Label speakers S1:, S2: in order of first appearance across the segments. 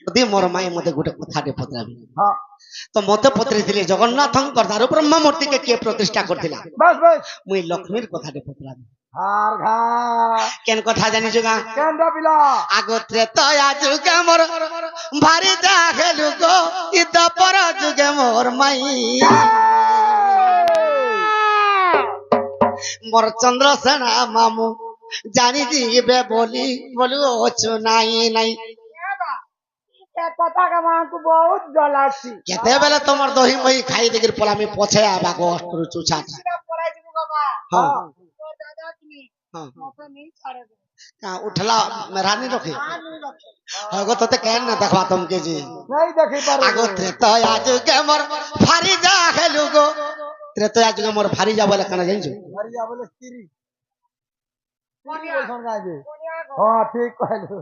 S1: ଯଦି ମୋର ମାଇ ମତେ ଗୋଟେ କଥାଟେ ପଚାରିବି ତ ମତେ ପଚାରିଥିଲେ ଜଗନ୍ନାଥଙ୍କର ଦାରୁ ବ୍ରହ୍ମ ମୂର୍ତ୍ତିକେ କିଏ ପ୍ରତିଷ୍ଠା କରିଥିଲା ମୁଇଁ ଲକ୍ଷ୍ମୀର କଥାଟେ ପଚାରିବି କେନ୍ କଥା ଜାଣିଛୁ ଗାଁ ଆଗ ତ୍ରେତୟା ଯୁଗେ ମୋର ଭାରି ଯାହେଲୁ ଗো ଇ ଦ୍ୱାପର ଯୁଗେ ମୋର ମାଇ ମୋର ଚନ୍ଦ୍ରସେନା ମାମୁ ଜାଣି ଯିବେ ବୋଲି ବୋଲୁ ଅଛୁ ନାଇଁ ନାଇଁ କେତେବେଳେ ତମର ଦହି ମହି ଖାଇ ଦେଇକିରି ପଳାମି ପଛେ ଆବା ଗୋଷ୍ଟ କରୁଛୁ ଛାଟ ଉଠଲା ରାନୀ ରଖେ ଆଗ ତତେ କେନ୍ ନା ଦେଖବା ତମକେ ଯେ ଆଗ ତ୍ରେତୟା ଯୁଗେ ମୋର ଭାରି ଯା ହେଲୁ ଗো ତ୍ରେତୟା ଯୁଗେ ମୋର ଭାରି ଯା ବୋଲେ କାଣା ଜାଣିଛୁ
S2: ঠিক কইলু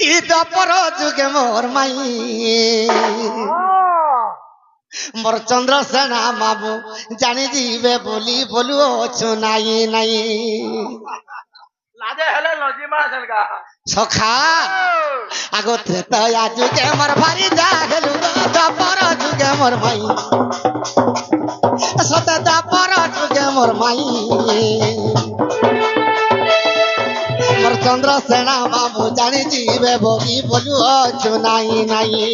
S1: ই দ্ୱାପର ଯୁଗେ ମୋର ମାଇ ମୋର ଚନ୍ଦ୍ରସେନା ମାମୁ ଜାଣି ଯିବେ ବୋଲି ବୋଲୁ ଅଛୁ ନାଇଁ ନାଇଁ
S2: লাজে হেলে লজিমা সেলগা
S1: সখা আগ ত্রেতয়া যুগে মোর ভারি যা হেলু দ্ୱାপর যুগে মোর মাই সতে দ্ୱାপর যুগে মোর মাই মোর চন্দ্রসেনা বাবু জানি ଯିବେ ବୋଲି ବୋଲୁ ଅଛୁ ନାଇଁ ନାଇଁ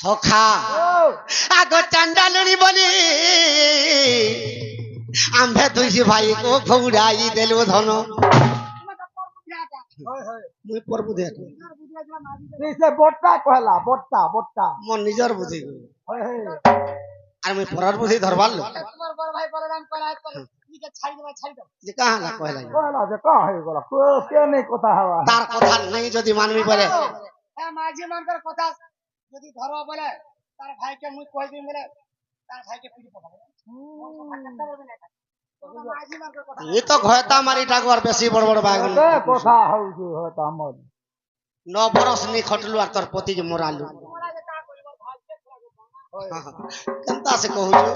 S1: সখা আগ চান্ডালুনি বলি আম্ভে দুই ভাই কো ঘৌড়াই দেলু ধন মুই পর বুঝে
S2: সে বট্টা কহলা বট্টা বট্টা
S1: মোর নিজর বুঝি
S2: হয় হয়
S1: আর মুই পরার বুঝি ধরবার লো
S3: তোমার বড় ভাই বলরাম কলা নিকে ছাড়ি দেবা
S1: যে কাহা না কইলা
S2: কহলা যে কা হই গলা কে নেই কথা হওয়া
S1: তার কথা নাই যদি মানবি বলে
S3: হ্যাঁ মাঝি মানকর কথা যদি ধরো বলে তার ভাইকে মুই কই দিম বলে তার ভাইকে পিটি পকাবো মাঝি মানকর কথা
S1: এ তো ঘয়তা মারি ঠাকুর বেশি বড় বড় বাগুন
S2: কে কথা হউছে হয়তো আমল
S1: 9 বরস নি খটলু আর তোর পতি কে মোরালু
S3: তোমরা যে তা কইব ভাইকে
S1: কেনতা সে কহুছো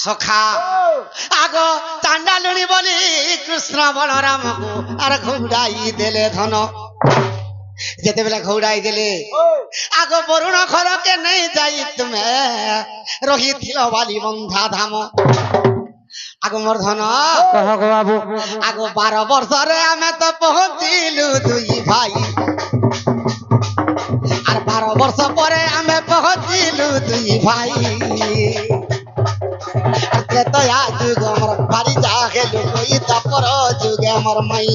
S1: সখা আগ চান্ডালুনি বলি কৃষ্ণ বলরামকু আর ঘৌড়াই দেলে ধন যেতেবেলে ঘৌড়াই দেলে আগ বরুণ ঘরকে নেই যাই তুমি রহিথিল বালি বন্ধা ধাম আগ মোর ধন আগ 12 বর্ষরে আমি তো পৌঁছিলু দুই ভাই আর 12 বর্ষ পরে আমি পৌঁছিলু দুই ভাই ত্রেতয়া যুগ আমার ভারি যা হেলু ই দ্ୱାপর যুগে আমার মাই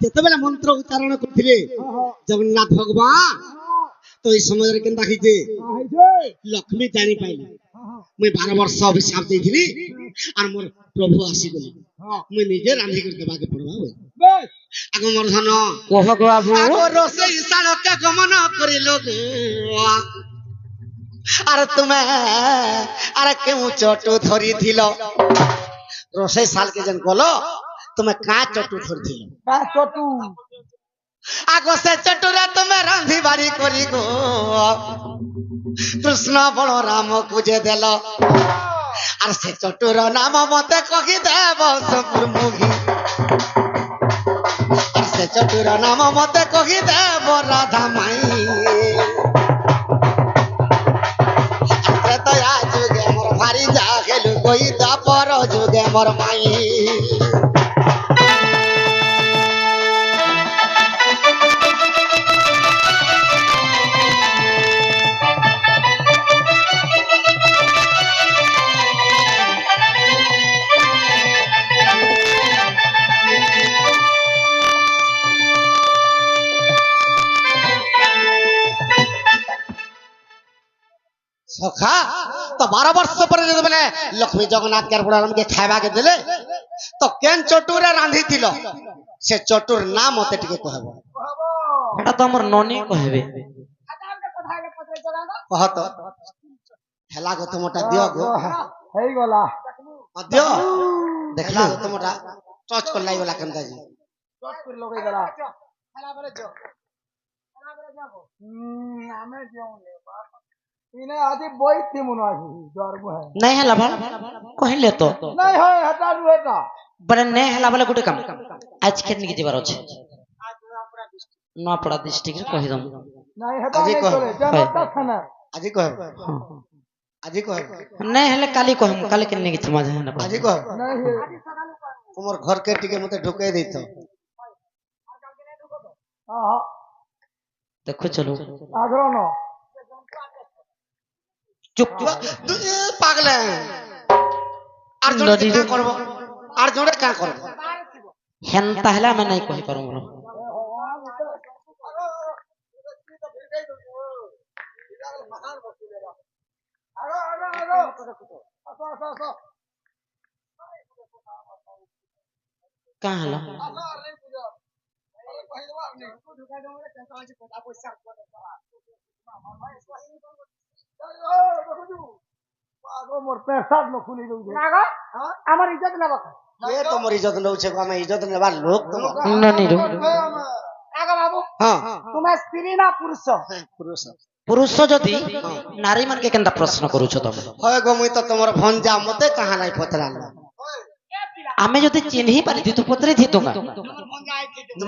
S1: যেতবেলে মন্ত্র উচ্চারণ করছিলে জগন্নাথ ভগবান তো এই সময়ের কেন রাখিছে লক্ষ্মী জানি পাইলি মুই 12 বর্ষ অভিশাপ ଦେଇଥିଲି আর মোর প্রভু আসি গলি মুই নিজে রান্ধি করে দেবাকে পড়বা বই আগ মোর ধন
S2: কহ বাবু
S1: আগ রসেই শালকে গমন করিল গো আর তুমি আর কেউ চটু ধরিছিল রসেই শালকে যেন গলো তুমি কা চটু ধরিছিল
S2: কা চটু
S1: আগ সে চটুরে তুমি রান্ধি বাড়ি করি গো কৃষ্ণ বলরাম কুজে দেল আর সে চটুর নাম মতে কহি দেব সপুর মুখী আর সে চটুর নাম মতে কহি দেব রাধা মাই ত্রেতয়া যুগে মোর ভারি যা খেলু কই দ্বাপর যুগে মোর মাই সখা তো 12 ବର୍ଷ ପରେ ଯେତେବେଳେ ଲକ୍ଷ୍ମୀ ଜଗନ୍ନାଥ କେ ବଳରାମକେ ଖାଇବାକେ ଦେଲେ ତ କେନ୍ ଚଟୁରେ ରାନ୍ଧିଥିଲ ସେ ଚଟୁର ନା ମତେ ଟିକେ କହିବ
S4: এটা তো আমার ননি কহবে
S1: କହ ତ ହେଲା ଗো ତୁମଟା ଦିଅ ଗো
S2: ହେଇଗଲା
S1: ଦିଅ ଦେଖିଲା ଗো ତୁମଟା ଟଚ୍ କରି ଲାଗିଗଲା କେନ୍ତା ଯେ
S2: ଲଗେଇଦେଲା ଆମେ ଇନେ ଆଜି ବଇଥି ମୁନ ଆଜି ଜର୍ମ ହେ
S4: নাই হেলা ভাল কহিলে তো
S2: ନାଇଁ হয় ହେଟା ରୁହେଟା
S4: বলে নে হেলা বলে গোটে কাম আজকে নিকে যাবার আছে নপড়া ডিস্ট্রিক্ট কহি দম
S2: ନାଇଁ ହେଟା
S1: ଆଜି
S2: ନାଇଁ
S1: କହ।
S2: ଚলে ଜନତା ଥାନା
S1: ଆଜି କହିବ ଆଜି କହିବ
S4: নাই হেলে কালি কহিম কালি কেন নিকে মাঝে না
S1: ଆଜି କହିବ
S2: ନାଇଁ ହେ
S1: ତୁମର ଘରକେ ଟିକେ ମତେ ଢୁକେଇ ଦେଇଥ
S2: ହଁ
S4: দেখো চলো
S2: ଆଗ୍ରହ
S4: চুপ
S1: ପାଗଲେ আর জোড়ে কা করব আর জোড়ে কা করব
S4: হেনতা হেলা আমি নাই কহি পারু বলো কা হেলা
S2: মোর পেশাব ন খুলি দઉં
S3: আমার ইজ্জত নেব
S1: এ তোমার ইজ্জত নউছে গো আমি ইজ্জত নেবার লোক তোমার
S4: ননি রো
S3: আগা বাবু
S1: হ্যাঁ
S3: তুমি স্ত্রী না পুরুষ
S1: পুরুষ
S4: পুরুষ যদি নারী মানকে কেনতা প্রশ্ন করুছ তুমি
S1: হয় গো মুই তো তোমার ভঞ্জা মতে কাহা নাই পতরালা
S4: আমি যদি চিহ্নি পারিতি তো পত্রে দিত না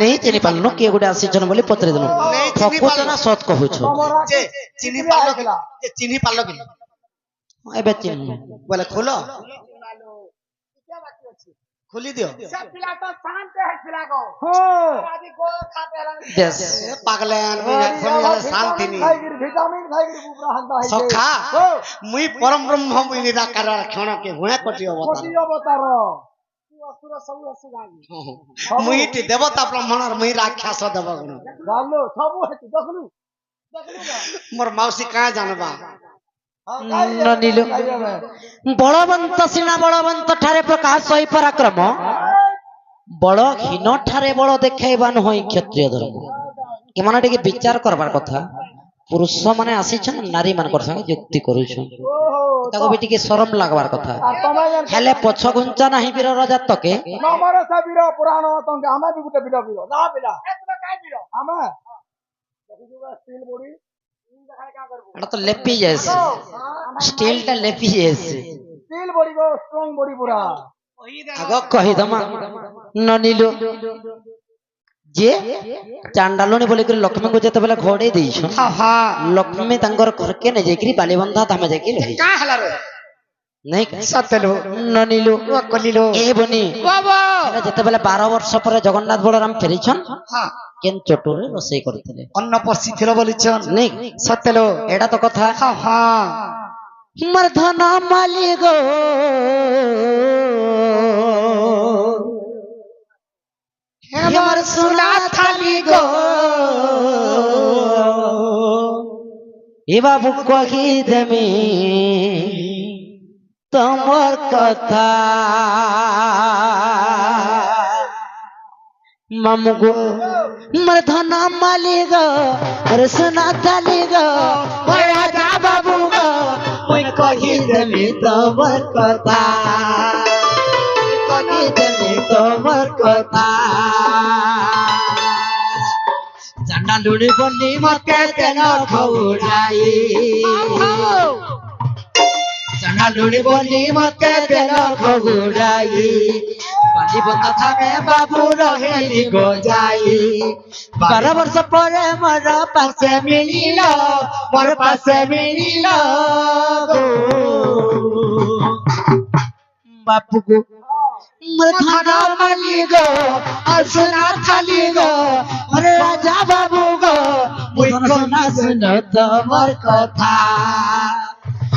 S4: নেই চিনি পারলু কে গোটে আসিছন বলি পত্রে দিলু
S1: নেই চিনি
S4: ফকুত
S1: পারলু।
S4: না সত কহুছ
S1: যে চিনি পারলো কি যে চিনি পারলো কি
S4: এবে চিহ্নি
S1: বলে খোলো খুলি দিও
S3: সে পিলা তো শান্ত है पिला को
S2: হ্যাঁ
S3: आदि को खाते हलन
S4: বেশ
S1: এ পাগলে আমি এখন গেলে শান্তি নি
S2: খাইগির ভিটামিন খাইগির বুবরা হান্দা হইছে
S1: সখা মুই পরম ব্রহ্ম মুই নিরাকার ক্ষণ কে হুয়া কটি অবতার
S2: কোটি অবতার
S3: असुर सब असुगानी
S1: মুই টি দেবতা ব্রাহ্মণর মুই রাক্ষস দেব গুণ
S2: জানলো সবু হেতু দেখলু
S1: মোর মাউসী কা জানবা
S4: ননিল বলবন্ত সিনা বলবন্ত ঠারে প্রকাশ হই পরাক্রম বড় হীন ঠারে বড় দেখাইবান হই ক্ষত্রিয় ধর্ম এମାନେ ଟିକେ বিচার করবার কথা পুরুষ মানে আসিছন নারী মানকর সঙ্গে যুক্তি করুছন তাকে বি ଟିକେ শরম লাগবার কথা
S2: আর তোমায়
S4: হেলে পছ ঘুঞ্চা নাহি বীর রাজা তকে
S2: নমর সাবির পুরাণ তঙ্গে আমি বি গুটে বিল বিল না বিলা
S3: ए तुम्हें काय बिलो
S2: আমি দেখিবা স্টিল বডি
S4: এটা তো লেপি যাইছে স্টিলটা লেপি যাইছে
S2: স্টিল বডি গো স্ট্রং বডি পুরা
S1: আগ
S4: কহি দমা ননিলু যে চান্ডালুনি বলি করে লক্ষ্মীকে যেতেবেলে ঘোড়েই ଦେଇଛ লক্ষ্মী তাঙ্কর ঘরকে নে যাইকি বালিবন্ধা ধামে যাইকি লই
S1: কা হলা রে
S4: নাই
S1: সতেলো
S4: ননিলু
S1: কলিলো
S4: এ বনি
S1: বাবা
S4: এটা যেতেবেলে 12 ବର୍ଷ ପରେ জগন্নাথ বলরাম ফেরিছন
S1: হ্যাঁ
S4: কেন চটুরে রসই করতেলে
S1: অন্ন পশি ছিল বলিছন
S4: নাই
S1: সতেলো
S4: এটা তো কথা
S1: হ্যাঁ
S4: মর্ধন মালি গো হেমর সোনা থালি গো এ বাবু কহি দেমি তোমার কথা মামু গো মর্ধন মালি গো সোনা থালি গো রাজা বাবু গো ওই কহি দেমি তোমার কথা কহি দেমি তোমার কথা জান্ডা লুড়ি বলি মতে তেল খৌড়াই জান্ডা লুড়ি বলি মতে তেল খৌড়াই বালি বন্ধ থামে বাবু রহেলি গো যাই 12 ବର୍ଷ ପରେ ମୋର ପାଶେ ମିଳିଲ ମୋର ପାଶେ ମିଳିଲ ଗো ବାପୁ ଗো ମୋର ଧନ ମାଲି ଗো ଅସୁନା ଖାଲି ଗো ମୋର ରାଜା ବାବୁ ଗো ମୁଇ କୋନା ଶୁନ ତମର କଥା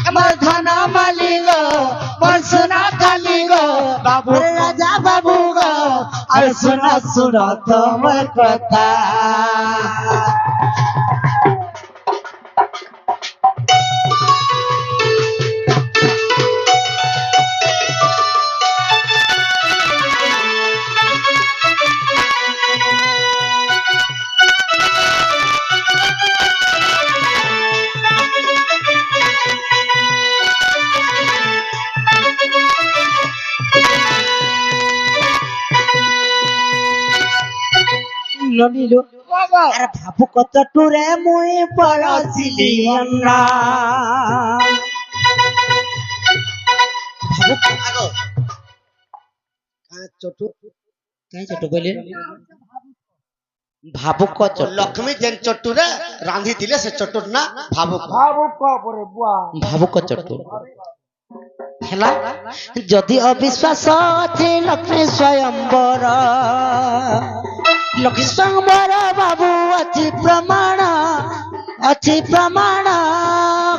S4: আমার ধন মালি গো মোর সোনা খালি গো বাবুর রাজা বাবু গো আর শোনা শোনা তোমার কথা নলিলো আরে ভাবুক চটুরে মুই পড়ছিলি অন্না ভাবুক
S1: আগো চটু
S4: কাই চটু কইলে ভাবুক চটু
S1: লক্ষ্মী যেন চটুরে রাঁধি দিলে সে চটুর না ভাবুক
S2: ভাবুক পরে বুয়া
S4: ভাবুক চটু হেলা যদি অবিশ্বাস আছে লক্ষ্মী স্বয়ম্বর লক্ষ্মী স্বয়ম্বর বাবু ଅଛି ପ୍ରମାଣ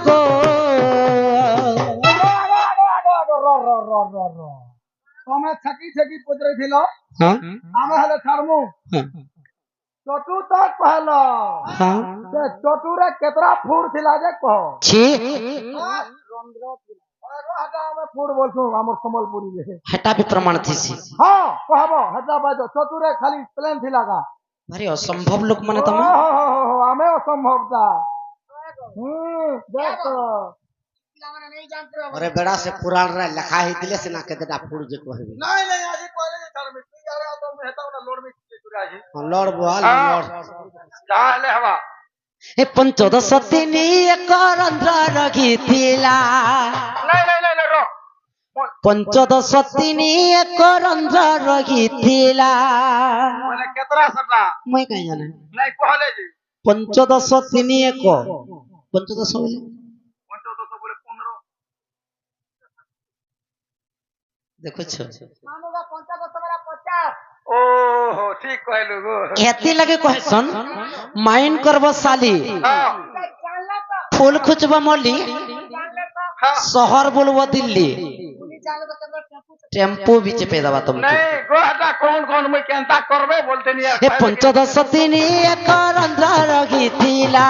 S4: গো
S2: ତମେ ଛେକି ଛେକି ପଚରେଇଥିଲ
S4: ହଁ
S2: ଆମେ ହେଲେ ଛାଡମୁ ଚଟୁ ତ କହିଲ
S4: ହଁ
S2: ସେ ଚଟୁରେ କେତେଟା ଫୁଟ ଥିଲା ଯେ କହ
S4: ଛି
S2: ଆମେ ଫୁଟ ବୋଲଛୁ ଆମର ସମ୍ବଲପୁରୀରେ
S4: ହେଟା ବି ପ୍ରମାଣ ଥିସି
S2: ହଁ କହବ ହେଟା ବାଜ ଚଟୁରେ ଖାଲି ପ୍ଲେନ ଥିଲା କା
S4: ଭାରି ଅସମ୍ଭବ ଲୋକ ମାନେ ତମେ
S2: ଆମେ ଅସମ୍ଭବତା ଦେଖ
S3: ପିଲାମାନେ ନେଇ ଯାଆନ୍ତୁ
S1: अरे बेड़ा से पुराण रे लिखा ही दिले से ना केतेटा फूड जे कहबी
S2: ନାଇଁ ନାଇଁ ଆଜି କହିଲେ ଯେ ଛାଡମି ତୁ ଯାରେ ଆଉ ତମେ ହେଟା ଗୋଟେ ଲୋଡ ମି ଚୁରା ଆଜି
S1: लड़ बोल लड़
S2: ଯାହା ହେଲେ ହବା
S4: ଏ ପଞ୍ଚଦଶ ତିନି ଏକ ରନ୍ଧ୍ର ରଖିଥିଲା
S2: ନାଇଁ ନାଇଁ ନାଇଁ ର
S4: ପଞ୍ଚଦଶ ତିନି ଏକ ରନ୍ଧ୍ର ରଖିଥିଲା
S2: ମାନେ କେତେଟା ସେଟା
S4: ମୁଇଁ କାଇଁ ଜାନେ
S2: ନାଇଁ କହିଲେ ଯେ
S4: ପଞ୍ଚଦଶ ତିନି ଏକ ପଞ୍ଚଦଶ ବୋଲେ
S2: 15 ବୋଲେ 15
S4: ଦେଖୁଛ
S3: ମାନୁ가 50 ବେলা 50
S2: ଓହୋ ଠିକ କହିଲୁ ଗो
S4: ଏତି ଲାଗେ କହସନ୍ ମାଇଣ୍ଡ କରବ ସାଲି
S2: ହଁ
S3: ଜାনলে তো
S4: ফুল খুঁজব মলি
S3: জানলে তো
S2: ହଁ
S4: শহর বলবো দিল্লি
S3: তুমি জানলে তো কেবল টেম্পু
S4: টেম্পো বি চেপে দেবা তুমি
S2: ନାଇଁ ଗो ହେଟା କଣ ମୁଇଁ କେନ୍ତା କରବେ ବୋଲତେନି
S4: ଏ ପଞ୍ଚଦଶ ତିନି ଏକ ରନ୍ଧ୍ର ରଖିଥିଲା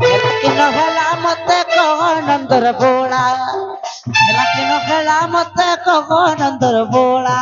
S4: ହେଲା କି ନହେଲା ମତେ କହ ନନ୍ଦର ବୋଳା ହେଲା କି ନହେଲା ମତେ କହ ନନ୍ଦର ବୋଳା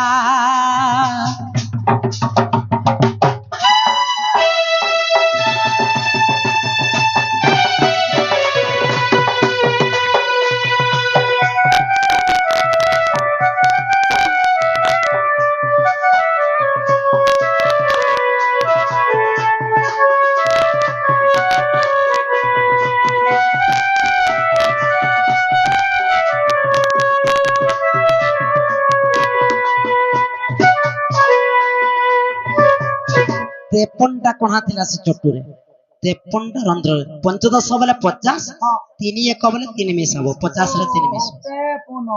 S4: ତେପନଟା କଣା ଥିଲା ସେ ଚଟୁରେ ତେପନଟା ରନ୍ଧ୍ର ପଞ୍ଚଦଶ ବେଲେ 50 ତିନି ଏକ ବେଲେ ତିନି ମିଶାବ 50 ରେ ତିନି ମିଶାବ
S2: ସେ ପୁନ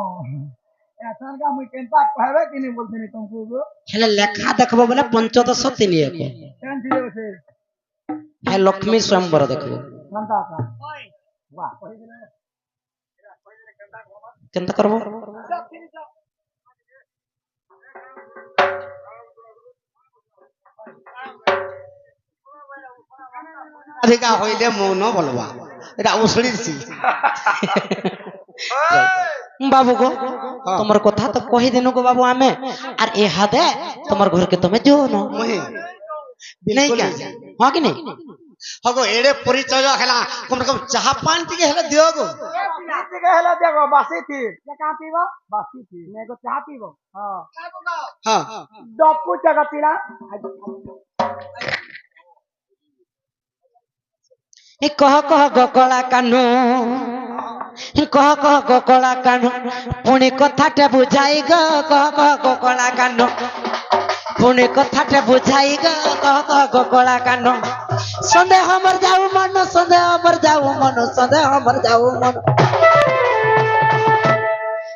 S2: ଏଥରକା ମୁଇଁ କେନ୍ତା କହିବେ କି ନି ବୋଲତେନି ତମକୁ ଗो
S4: ହେଲେ ଲେଖା ଦେଖବ ବେଲେ ପଞ୍ଚଦଶ ତିନି ଏକ
S2: କେନ୍ ଥିଲେ ସେ
S4: ହେ ଲକ୍ଷ୍ମୀ ସ୍ୱୟଂବର ଦେଖବ
S2: କେନ୍ତା କା
S3: ওই
S2: ବାহ
S4: କେନ୍ତା କରବ
S3: সব ফিনিশ
S1: अधिका होइले मौन बोलवा एटा उसड़ी सी
S4: बाबू गो তোমার কথা তো কহি দেনু গো বাবু আমি আর এ হাদে তোমার ঘরকে তুমি जो न
S1: मोहि
S4: नहीं क्या हां कि नहीं
S1: हगो एड़े परिचय हेला कम से कम चाह पान टिके हेला दियो गो
S2: ଟିକେ ହେଲା ଦେଖ ବାସି ଥି
S3: ये कहाँ पीबो
S2: ବାସି ଥି
S3: मेरे को चाह पीबो
S2: ହଁ
S1: हां
S2: ଡକୁ ଜାଗା ପିଲା
S4: ଏ କହ କହ ଗୋକଳା କାହ୍ନୁ କହ କହ ଗୋକଳା କାହ୍ନୁ ପୁଣି କଥାଟେ ବୁଝାଇ ଗ କହ କହ ଗୋକଳା କାହ୍ନୁ ପୁଣି କଥାଟେ ବୁଝାଇ ଗ କହ କହ ଗୋକଳା କାହ୍ନୁ ସନ୍ଦେହ ମର ଯାଉ ମନ ସନ୍ଦେହ ମର ଯାଉ ମନ ସନ୍ଦେହ ମର ଯାଉ ମନ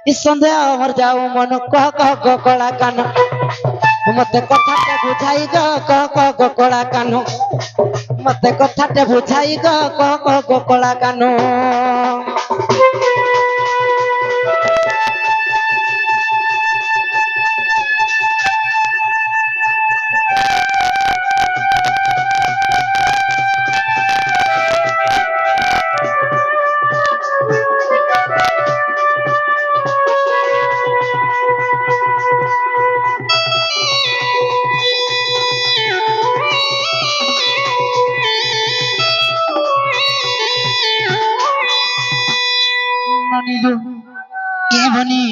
S4: ଇ ସନ୍ଦେହ ମର ଯାଉ ମନ କହ କହ ଗୋକଳା କାହ୍ନୁ ମତେ କଥାଟେ ବୁଝାଇ ଗ କହ କହ ଗୋକଳା କାହ୍ନୁ मते कथाटे बुझाई ग कह कह गोकळा कानो ननीलू के बनी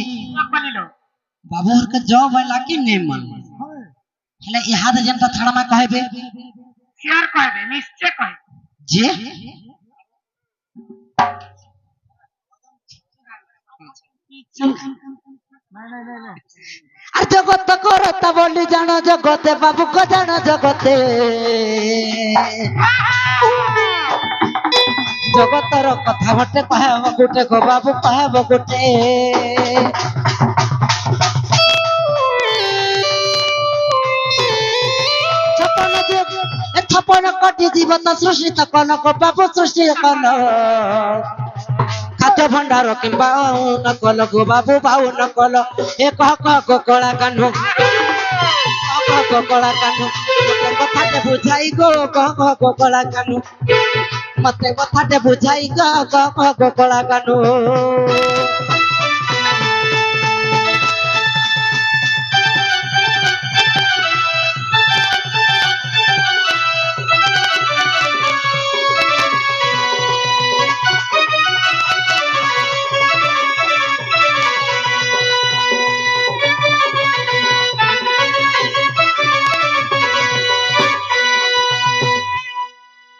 S4: बाबूर के जॉब है लाकी नहीं मन ହେଲେ ଇହାଦେ ଯେନ୍ତା ଥାଣମା କହିବେ
S3: ସିଆର କହିବେ ନିଶ୍ଚୟ କହିବେ
S4: ଯେ আর জগত করতা বলি জানো জগতে বাবু কো জানো জগতে জগতর কথা ঘটে কহেব গোটে গো বাবু কহেব গোটে ছপন কোটি জীব তো সৃষ্টি তো কোন গো বাবু সৃষ্টি কোন খাদ্য ভণ্ডার কিংবা নকল গো বাবু বাউ নকল এ কহ কহ গো কলা কানু কহ গো কলা কানু মতে কথাতে বুঝাই গো কহ কহ গো কলা কানু মতে কথাতে বুঝাই গো কহ কহ গো কলা কানু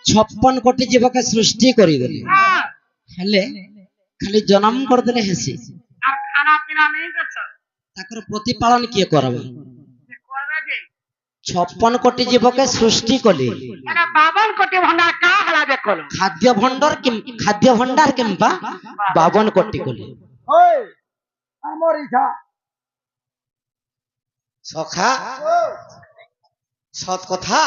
S4: छप्पन कोटी जीव के सृष्टि करिदेले हेले खाली जन्म करदेले हेसी
S3: আর খানা পিনা নেই দেছ
S4: ताकर प्रतिपालन किए करबे
S3: যে করবে যে
S4: 56 कोटी जीव के सृष्टि कले
S3: মানে 52 কোটি ভন্ডার কা হলা দেখল
S4: खाद्य भंडार किंबा 52 कोटी कले
S2: ওই আমার ইচ্ছা
S1: সখা সৎ কথা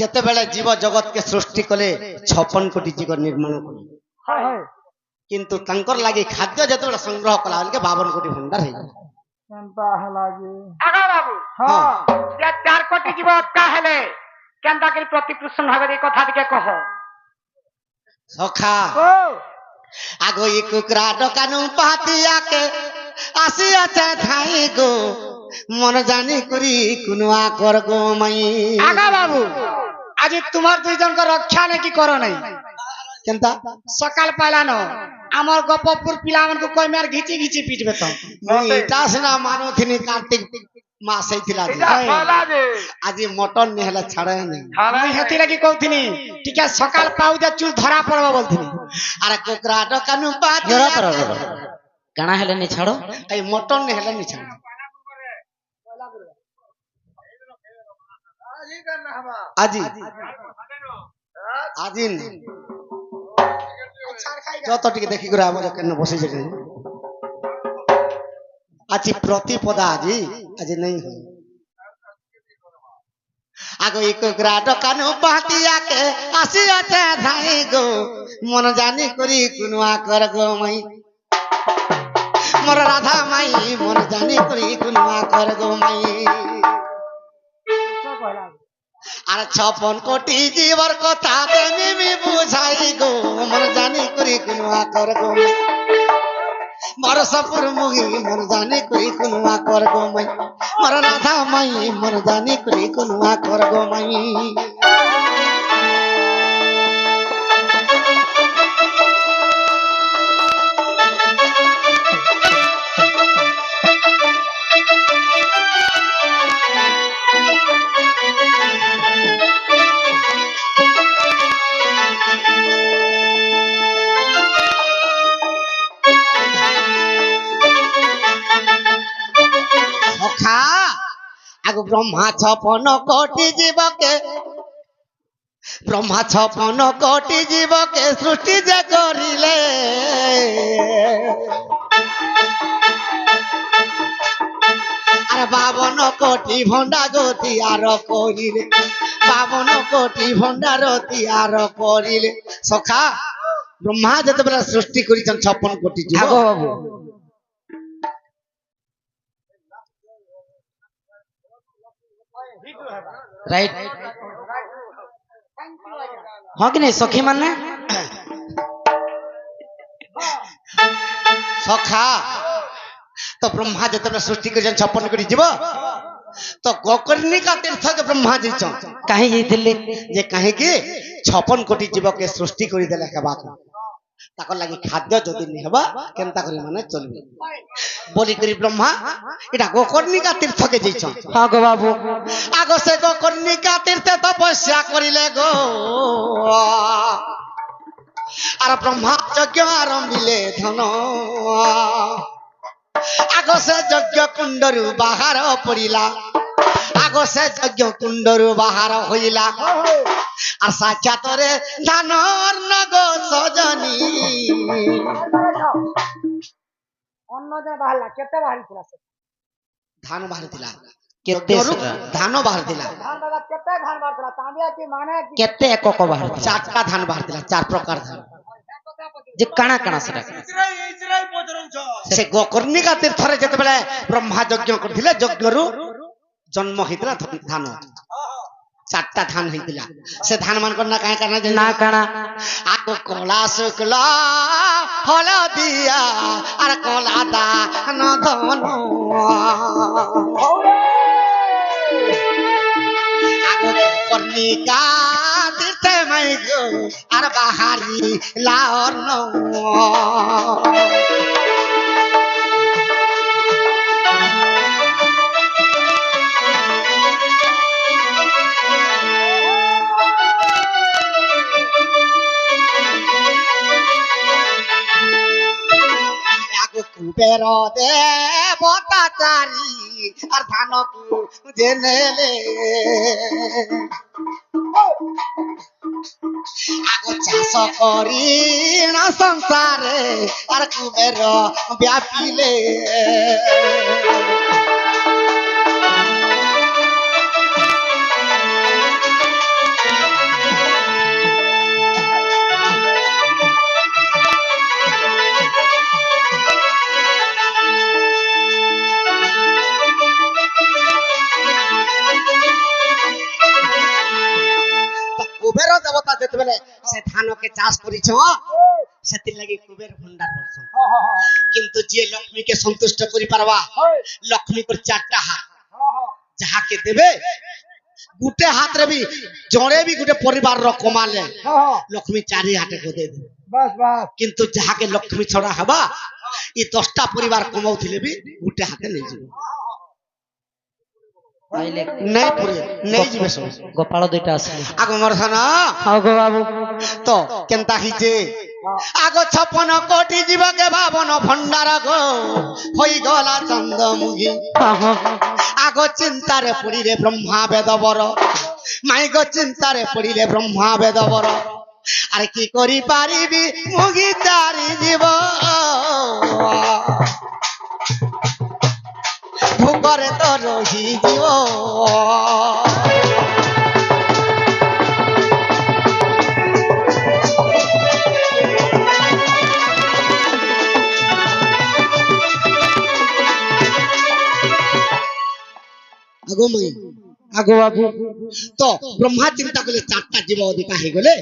S1: যেতেবেলে জীব জগৎ কে সৃষ্টি কলে 56 কোটি জীব নির্মাণ কলে
S2: হয় হয়
S1: কিন্তু তাঙ্কর লাগি খাদ্য যেতেবেলে সংগ্রহ কলা হলকে 52 কোটি ভণ্ডার হয়ে গেল
S2: কেনটা হেলাগে
S3: আগা বাবু
S2: হ্যাঁ
S3: যে 4 কোটি জীব কা হেলে কেনটা কি প্রতিপুষণ হবে এই কথা দিকে কহ
S1: সখা
S2: ও
S1: আগো ই কুকরা দোকানু পাতিয়াকে আসি আছে ঠাই গো মন জানি করি কুনুয়া কর গো মাই
S3: আগা বাবু আজি তোমার দুইজনকে রক্ষা নাকি করো নাই
S1: কেনতা
S3: সকাল পাইলানো আমার গপপুর পিলামানকে কই মার ঘিচি ঘিচি পিটবে তো
S1: এটা সিনা মানুথিনি কার্তিক মাস হইতিলা আজি মটন নি হেলা ছাড়ে নাই
S3: আমি হেতি লাগি কইতিনি টিকা সকাল পাউ দে চুল ধরা পড়বা বলতিনি
S1: আরে কুকরা দোকানু
S4: जरा
S1: পাতিয়া
S4: करो काना हेले नहीं छाड़ो
S1: এই মটন নি হেলা নি ছাড়ে আজি আজি নি। যত টিকে দেখি করে আমার কেন বসে যেতে আজি প্রতিপদা আজি আজি নাই হয় আগো এই কুকরা দোকানু পাতিয়াকে আসি আছে ধাই গো মন জানি করি কুনুয়া কর গো মাই মোর রাধা মাই মন জানি করি কুনুয়া কর গো মাই আর 56 কোটি জীবর কথা তেমি বুঝাই গো মন জানি করি কুনুয়া কর গো মাই মোর সপুর মুহি মন জানি করি কুনুয়া কর গো মাই মোর রাধা মাই মন জানি করি কুনুয়া কর গো মাই সখা আগো ব্রহ্মা 56 কোটি জীবকে ব্রহ্মা 56 কোটি জীবকে সৃষ্টি যে করিলে আর 52 কোটি ভণ্ডা গতি আর করিলে 52 কোটি ভণ্ডা রতি আর করিলে সখা ব্রহ্মা যেতেবেলে সৃষ্টি করিছেন 56 কোটি জীব
S4: आगो बाबू राइट हाँ कि नहीं सखी माने
S1: সখা তো ব্রহ্মা যেতেবেলে সৃষ্টি করিছেন 56 কোটি জীব তো গোকর্ণিকা তীর্থকে ব্রহ্মা যাইছন
S4: कहीं जाइथिले
S1: যে কাহিকি 56 কোটি জীবকে সৃষ্টি করি দেলে হেবা তাকর লাগি খাদ্য যদি নি হবা কেনতা করি মানে চলবে বলি করি ব্রহ্মা এটা গোকর্ণিকা তীর্থকে যাইছ
S4: হ্যাঁ গো বাবু
S1: আগ সে গোকর্ণিকা তীর্থে তপস্যা করিলে গো আর ব্রহ্মা যজ্ঞ আরম্ভিলে ধন আগ সে যজ্ঞ কুণ্ডরু বাহার পড়িলা আগ সে যজ্ঞ কুণ্ডরু বাহার হইলা আর সাক্ষাতরে ধানর নগ সজনী
S3: অন্য যে বাহারলা কেতে বাহারি ছিল সে
S1: ধান বাহারিଥିଲା
S4: কেতে
S1: যজ্ঞରୁ
S4: সেটা?
S1: ধাନ ବାହାରିଥିଲା
S3: ধান দাদা কেতে ধান বাহারলা তাঁদিয়া কি মানে কি
S4: কেতে একক বাহার
S1: চারটা ধান বাহাରିଥିଲା চার প্রকার ধান
S4: যে কাଣା কাଣା সেটা
S1: ସେ ଗୋକର୍ଣ୍ଣିକା ତୀର୍ଥରେ ଯେତେବେଳେ ବ୍ରହ୍ମା ଯଜ୍ଞ କରିଥିଲେ ଯଜ୍ଞରୁ ଜନ୍ମ ହେଇଥିଲା ଧାନ ଚାରଟା ଧାନ ହେଇଥିଲା ସେ ଧାନ ମାନଙ୍କର ନା କାହିଁ କାରଣ
S4: না কাଣା
S1: ଆଗ କଳା ଶୁକ୍ଲା ହଳଦିଆ ଆର କଳା ଦାନ ଧନ ଆଗ କର୍ଣ୍ଣିକା ତୀର୍ଥ ମାଇ ଗো আর বাহারি লাঅর্ণ কুবের দেবতা চারি আর ধানকু জেনেলে আগ চাষ করি না সংসারে আর কুবের ব্যাপিলে কুবের দেবতা যেতবেলে সে ধানকে চাষ করিছ সেতির লাগি কুবের ভণ্ডার বলছন কিন্তু যে লক্ষ্মীকে সন্তুষ্ট করি পারবা লক্ষ্মীর চারটা হাত যাহাকে দেবে গুটে হাতরে বি জড়ে বি গুটে পরিবার কমালে লক্ষ্মী চারি হাতে গোদে দেবে
S2: বাস বাস
S1: কিন্তু যাহাকে লক্ষ্মী ছড়া হবা এই 10টা পরিবার কমাউଥିଲେ বি গুটে হাতে নেই যাবে
S4: আইলে
S1: নেই পুরে নেই যাবে সব
S4: গোপাল দুইটা আসলে
S1: আগ মরছন
S4: হ্যাঁ গো বাবু
S1: তো কেনতা হিছে আগ 56 কোটি জীবকে ভাবন ভণ্ডার গো হই গলা চন্দ্রমুখী
S4: হ্যাঁ হ্যাঁ
S1: আগ চিন্তারে পড়িলে ব্রহ্মা বেদবর মাই গো চিন্তারে পড়িলে ব্রহ্মা বেদবর আরে কি করি পারিবি মুগি চারি জীব ভূগরে তো রহি জীব আগো মাই
S4: আগো বাবু
S1: তো ব্রহ্মা চিন্তা করলে 4টা জীব অধিকা হয়ে গেলে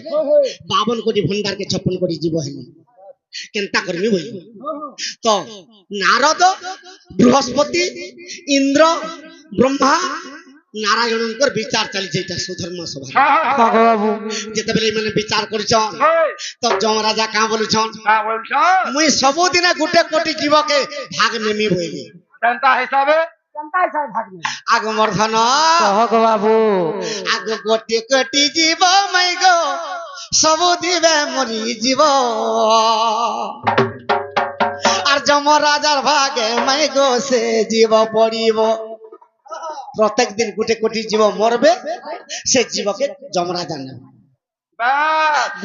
S1: 52 কোটি ভণ্ডারকে 56 কোটি জীব হলে কেনতা করবি বই তো নারদ বৃহস্পতি ইন্দ্র ব্রহ্মা নারায়ণଙ୍କର বিচার চালিছে এটা সুধর্ম সভা
S4: হ্যাঁ গো বাবু
S1: যেতেবেলে মানে বিচার করছন তো যমরাজা কাঁ বলছন মুই ସବୁଦିନେ ଗୋଟେ কোটি জীবকে ভাগ নেমি বইলি
S2: হিসাবে
S3: কেনতা হিসাবে ভাগনি
S1: আগ মর্ধন
S4: কহ গো বাবু
S1: আগ গোটি কোটি জীব মাই গো সবু দিবে মরি জীব আর যমরাজার ভাগে মাই গো সে জীব পড়িব প্রত্যেক দিন গোটে কোটি জীব মরবে সে জীবকে যমরাজা নেবে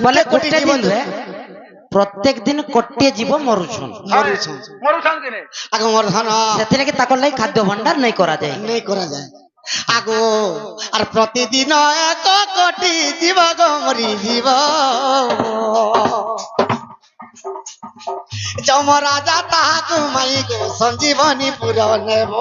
S4: বলে
S1: কোটি
S4: গোটে
S1: জীবন
S4: দিন রে প্রত্যেক দিন কোটিয়ে জীব মরুছন
S1: মরুছন আগ মর্ধন
S4: সেথিলাগি তাকর লাগি খাদ্য ভণ্ডার নাই করা যায়
S1: নেই করা যায় আগো আর প্রতিদিন 1 কোটি জীব গো মরি জীব যমরাজা তাহাকু মাই গো সঞ্জীবনী পুর নেব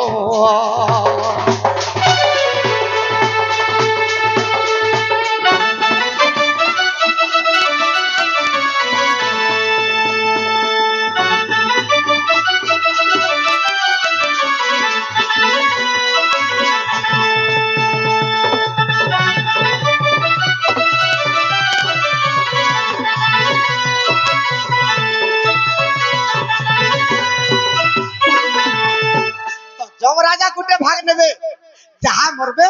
S1: গুটে ভাগ নেবে যাহা মরবে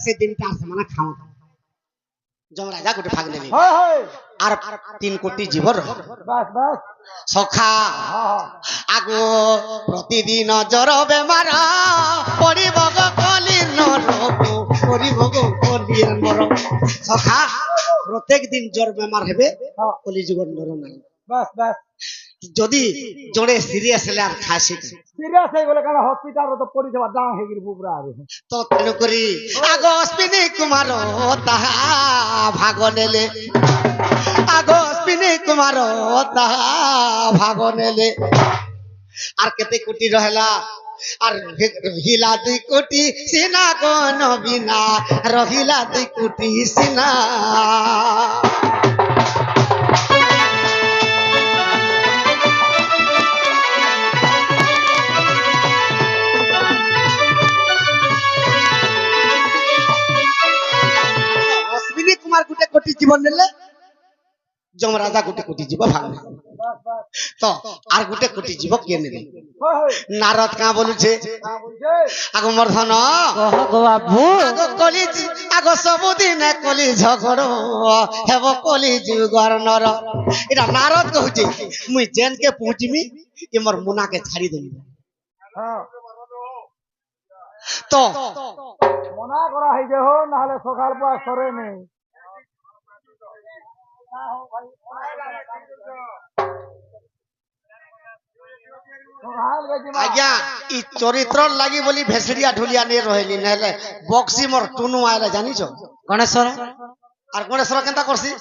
S1: সেদিনটা আর ସେମାନେ খাও যমরাজা গুটে ভাগ নেবে
S2: হয় হয়
S1: আর 3 কোটি জীবর
S2: বাস বাস
S1: সখা
S2: হ্যাঁ
S1: আগো প্রতিদিন জ্বর বেমার পড়িব গো কলির নরক পড়িব গো কলির নরক সখা প্রত্যেক দিন জ্বর বেমার হবে কলিযুগর নর নারী
S2: বাস বাস
S1: যদি জড়ে সিরিয়াস হলে আর খাসি
S2: সিরিয়াস হয়ে গেলে কারণ হসপিটাল তো পরিষেবা দাম হয়ে গেল বুবরা
S1: তো তেণু করি আগ অশ্বিনী কুমার তাহা ভাগ নেলে আগ অশ্বিনী কুমার তাহা ভাগ নেলে আর কেতে কোটি রহলা আর রহিলা 2 কোটি সিনা গো নবীনা রহিলা 2 কোটি সিনা অশ্বিনী কুমার গুটে কোটি জীবন নেলে যমরাজা গুটে কোটি জীব ভাঙবে তো আর গুটে কোটি জীব কে নেবে নারদ কা বলুছে আগ মর্ধন
S4: কহ গো বাবু
S1: আগ কলি আগ ସବୁদিন কলি ঝগড় হেব কলি যুগর নর এটা নারদ কହୁছে মুই জেন কে পৌঁছিমি এ মোর মুনা কে ছাড়ি দেবি তো
S2: মনা করা হয়ে যে হো নাহলে সকাল পর সরে নেই
S1: আজ্ঞা ই চরিত্র লাগি বলি ভেসড়িয়া ঢুলিয়া নিয়ে রহিলি নহলে বক্সি মোর টুনু আইলা জানিছ
S4: গণেশ্বর
S1: আর গণেশ্বর কেনতা করছি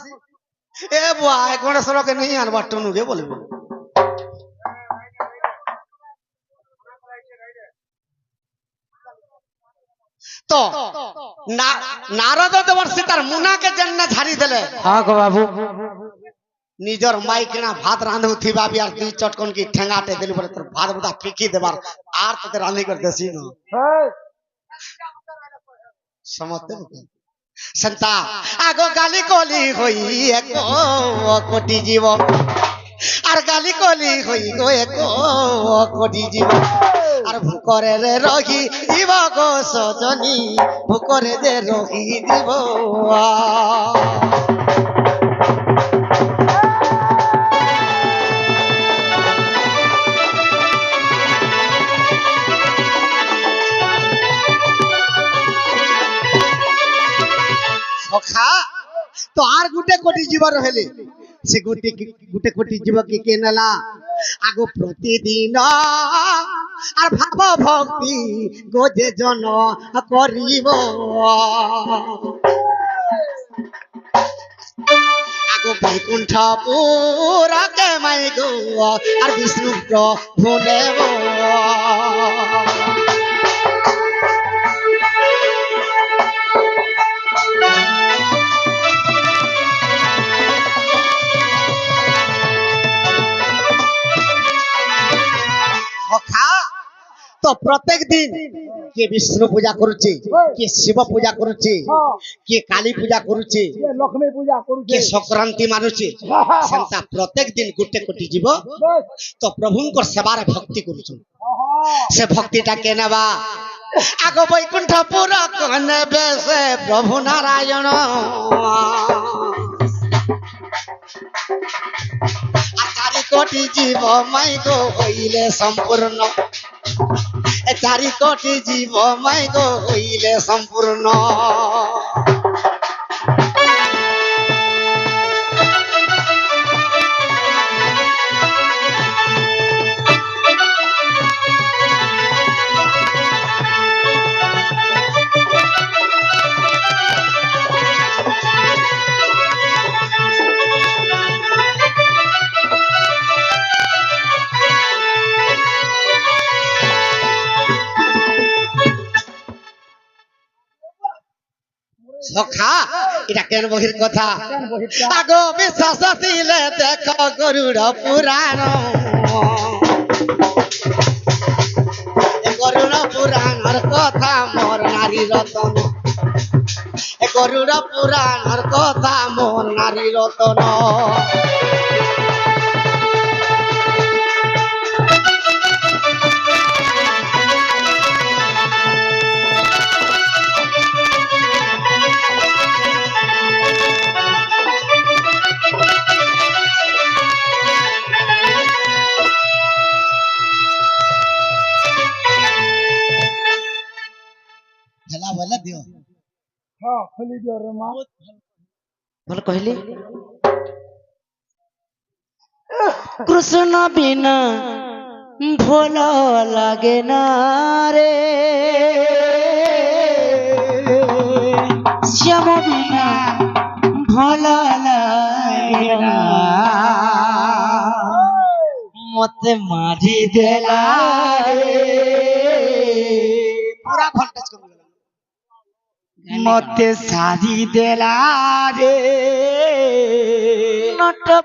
S1: এ বুয়া গণেশ্বর কে নেই আনবার টুনু কে বলবি তো নারদ দেবর্ষি তার মুনাকে জেন্না ঝাড়ি দেলে
S4: হ্যাঁ গো বাবু
S1: নিজর মাই কিনা ভাত রাঁধু থিবা বি আর 2 চটকন কি ঠেঙ্গাতে দিলি বলে তোর ভাত বুদা ফিকি দেবার আর তোদের রাঁধি করে দেছি না সমতে সন্তা আগো গালি কলি হই এক কোটি জীব আর গালি কলি হই গো এক কোটি জীব আর ভুকরে রে রহি জীব গো সজনী ভুকরে যে রহি জীব সখা তো আর গুটে কোটি জীব রহেলে সে গুটে কোটি জীব কে নেলা আগো প্রতিদিন আর ভাব ভক্তি গোজে জন করিব আগো বৈকুণ্ঠ পুরকে মাই গো আর বিষ্ণু প্রভু নেব তো প্রত্যেক দিন কে বিষ্ণু পূজা করছে কে শিব পূজা করছে কে কালী পূজা করছে
S2: লক্ষ্মী পূজা করুছে
S1: কে সংক্রান্তি মানুছে সেন্তা প্রত্যেক দিন গুটে কোটি জীব তো প্রভুঙ্কর সেবার ভক্তি করুছ সে ভক্তিটা কে নেবা আগ বৈকুণ্ঠ পুর নেবে সে প্রভু নারায়ণ আর 4 কোটি জীব মাই গো হইলে সম্পূর্ণ 4 কোটি জীব মাই গো হইলে সম্পূর্ণ সখা এটা কেন বহির কথা আগো বিশ্বাস দিলে দেখ গরুড় পুরাণ গরুড় পুরাণর কথা মোর নারী রতন গরুড় পুরাণর কথা মোর নারী রতন
S2: হলি জোরে মা
S1: ଭଲ କହିଲି କୃଷ୍ଣ ବିନା ଭଲ ଲାଗେ ନା ରେ ଶ୍ୟାମ ବିନା ଭଲ ଲାଗେ ନା ମତେ ମାରି ଦେଲା ପୁରା ଭୋଲ୍ଟେଜ କମିଗଲା ମତେ ସାରି ଦେଲା ରେ ନଟ